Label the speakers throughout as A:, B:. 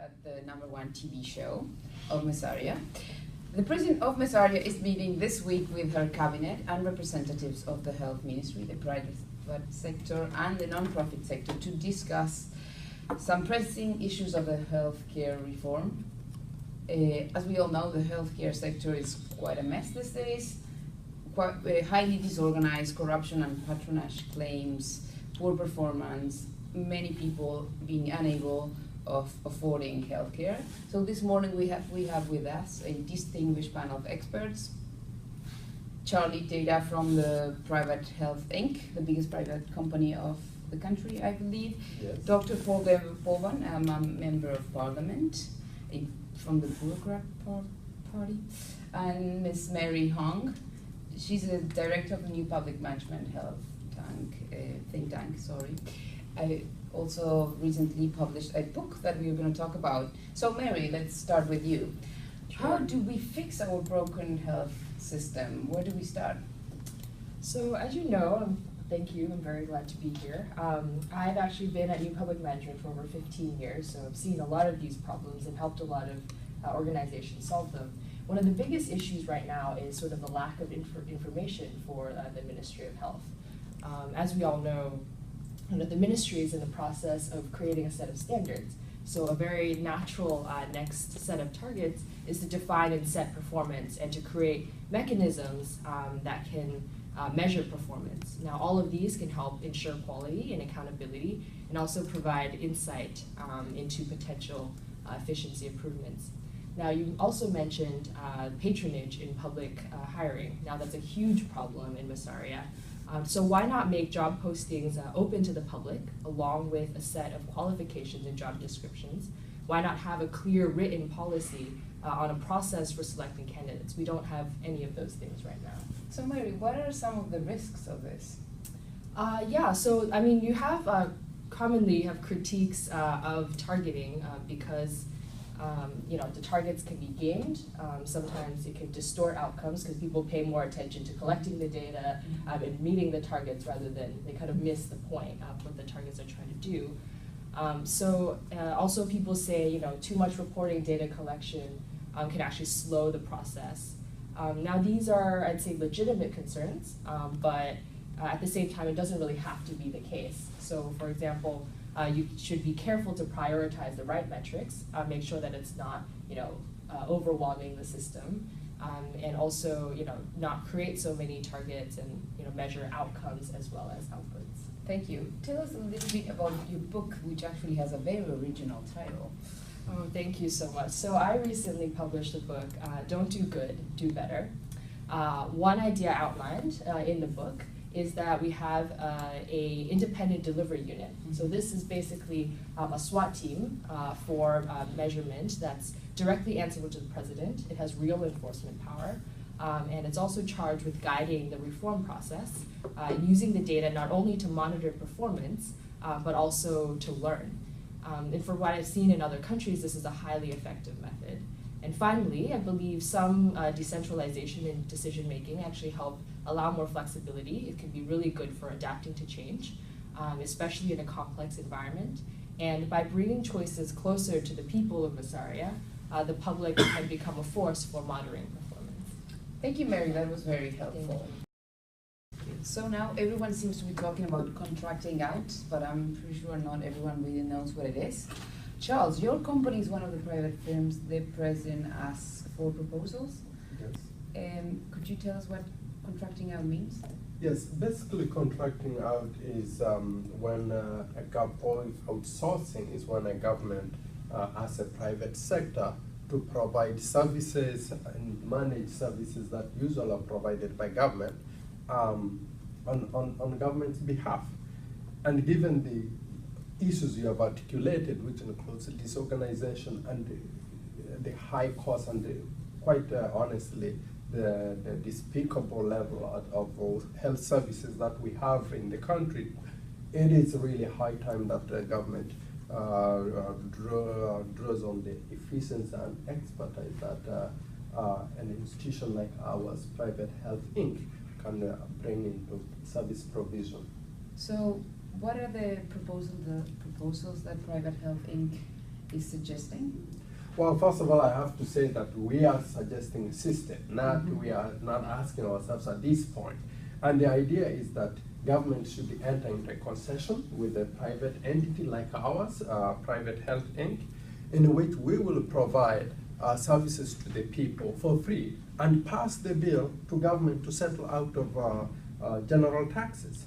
A: at the #1 TV show of Messaria. The president of Messaria is meeting this week with her cabinet and representatives of the health ministry, the private sector and the non-profit sector to discuss some pressing issues of the healthcare reform. As we all know, the healthcare sector is quite a mess these days, quite highly disorganized, corruption and patronage claims, poor performance, many people being unable of affording healthcare. So this morning we have with us a distinguished panel of experts. Charlie Data from the Private Health Inc., the biggest private company of the country, I believe.
B: Yes.
A: Dr. Boban, a member of parliament from the Bureaucrat Party, and Ms. Mary Hong. She's the director of the new public management think tank. I also recently published a book that we are going to talk about. So Mary, let's start with you. Sure. How do we fix our broken health system? Where do we start?
C: So as you know, thank you, I'm very glad to be here. I've actually been at New Public Management for over 15 years, so I've seen a lot of these problems and helped a lot of organizations solve them. One of the biggest issues right now is sort of the lack of information for the Ministry of Health. As we all know, the ministry is in the process of creating a set of standards. So a very natural next set of targets is to define and set performance and to create mechanisms that can measure performance. Now, all of these can help ensure quality and accountability and also provide insight into potential efficiency improvements. Now, you also mentioned patronage in public hiring. Now, that's a huge problem in Messaria. So why not make job postings open to the public along with a set of qualifications and job descriptions? Why not have a clear written policy on a process for selecting candidates? We don't have any of those things right now.
A: So Mary, what are some of the risks of this?
C: So I mean, you have commonly have critiques of targeting because the targets can be gamed. Sometimes it can distort outcomes because people pay more attention to collecting the data and meeting the targets rather than they kind of miss the point of what the targets are trying to do. Also people say, too much reporting data collection can actually slow the process. Now these are, I'd say, legitimate concerns, but at the same time, it doesn't really have to be the case. So for example, you should be careful to prioritize the right metrics, make sure that it's not, overwhelming the system, and also, not create so many targets and, measure outcomes as well as outputs.
A: Thank you. Tell us a little bit about your book, which actually has a very original title.
C: Oh, thank you so much. So I recently published the book, Don't Do Good, Do Better. One idea outlined in the book is that we have a independent delivery unit. So this is basically a SWAT team for measurement that's directly answerable to the president. It has real enforcement power, and it's also charged with guiding the reform process, using the data not only to monitor performance, but also to learn. And for what I've seen in other countries, this is a highly effective method. And finally, I believe some decentralization in decision-making actually help allow more flexibility. It can be really good for adapting to change, especially in a complex environment. And by bringing choices closer to the people of Messaria, the public can become a force for monitoring performance.
A: Thank you, Mary. That was very helpful. So now everyone seems to be talking about contracting out, but I'm pretty sure not everyone really knows what it is. Charles, your company is one of the private firms the president asks for proposals.
B: Yes.
A: Could you tell us what contracting out means?
B: Yes, basically contracting out is when or outsourcing is when a government asks a private sector to provide services and manage services that usually are provided by government on government's behalf. And given the issues you have articulated, which includes disorganization and the high cost and quite honestly, the despicable level of health services that we have in the country, it is really high time that the government draws on the efficiency and expertise that an institution like ours, Private Health Inc., can bring into service provision.
A: So what are the proposals that Private Health Inc. is suggesting?
B: Well, first of all, I have to say that we are suggesting a system, we are not asking ourselves at this point. And the idea is that government should enter into a concession with a private entity like ours, Private Health Inc., in which we will provide services to the people for free and pass the bill to government to settle out of general taxes.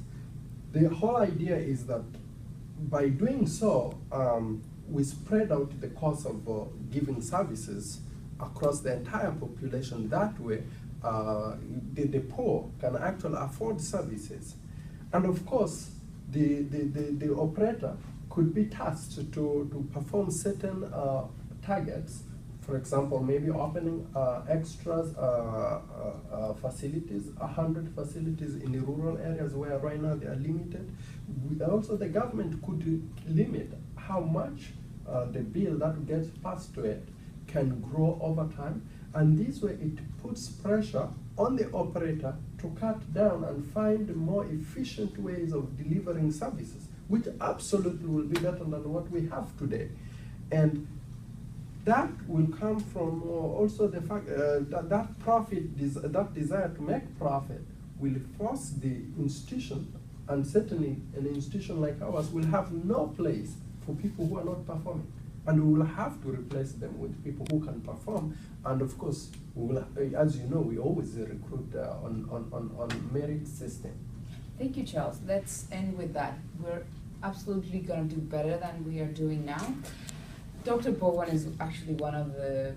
B: The whole idea is that by doing so, we spread out the cost of giving services across the entire population. That way, the poor can actually afford services. And of course, the operator could be tasked to perform certain targets. For example, maybe opening extras facilities, 100 facilities in the rural areas where right now they are limited. Also, the government could limit how much the bill that gets passed to it can grow over time. And this way it puts pressure on the operator to cut down and find more efficient ways of delivering services, which absolutely will be better than what we have today. And that will come from also the fact that desire to make profit will force the institution, and certainly an institution like ours will have no place for people who are not performing. And we will have to replace them with people who can perform. And of course, we will, as you know, we always recruit on merit system.
A: Thank you, Charles. Let's end with that. We're absolutely going to do better than we are doing now. Dr. Boban is actually one of the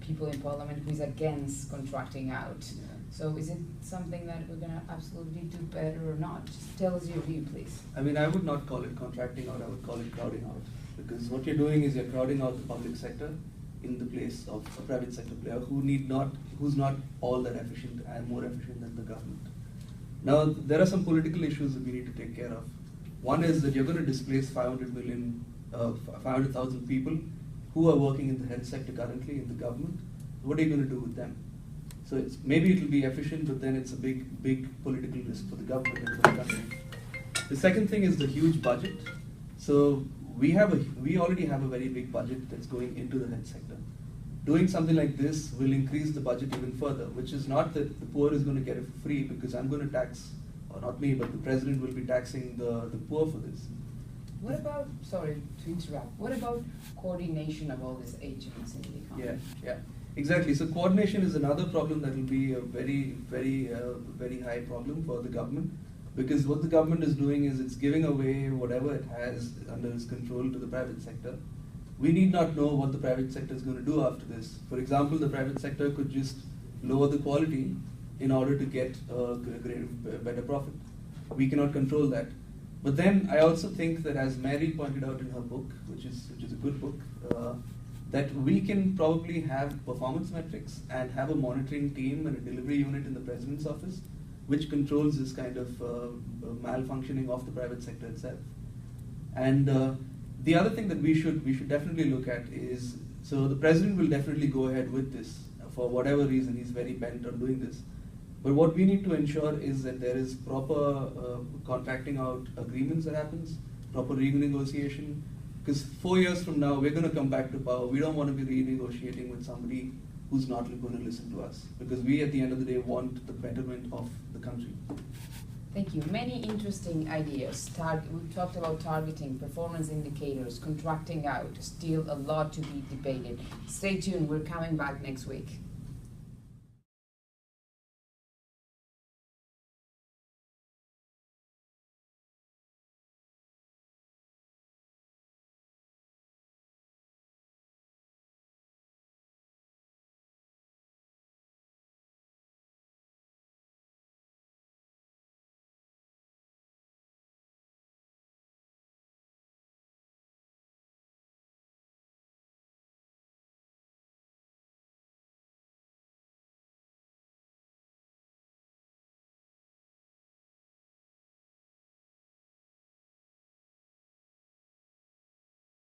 A: people in Parliament who is against contracting out. So is it something that we're going to absolutely do better or not? Just tell us your view, please.
D: I mean, I would not call it contracting out, I would call it crowding out. Because what you're doing is you're crowding out the public sector in the place of a private sector player who's not all that efficient and more efficient than the government. Now, there are some political issues that we need to take care of. One is that you're going to displace 500,000 people who are working in the health sector currently in the government. What are you going to do with them? So maybe it will be efficient, but then it's a big political risk for the government and for the country. The second thing is the huge budget. So we already have a very big budget that's going into the health sector. Doing something like this will increase the budget even further, which is not that the poor is going to get it for free, because I'm going to tax, or not me, but the president will be taxing the poor for this.
A: What about, sorry to interrupt, what about coordination of all these agents in the economy?
D: Yeah. Exactly. So coordination is another problem that will be a very high problem for the government, because what the government is doing is it's giving away whatever it has under its control to the private sector. We need not know what the private sector is going to do after this. For example, the private sector could just lower the quality in order to get a better profit. We cannot control that. But then I also think that, as Mary pointed out in her book, which is a good book, that we can probably have performance metrics and have a monitoring team and a delivery unit in the President's office which controls this kind of malfunctioning of the private sector itself. And the other thing that we should definitely look at is, so the President will definitely go ahead with this for whatever reason. He's very bent on doing this. But what we need to ensure is that there is proper contracting out agreements that happens, proper renegotiation. Because 4 years from now, we're going to come back to power. We don't want to be renegotiating with somebody who's not going to listen to us. Because we, at the end of the day, want the betterment of the country.
A: Thank you. Many interesting ideas. We've talked about targeting, performance indicators, contracting out. Still a lot to be debated. Stay tuned. We're coming back next week.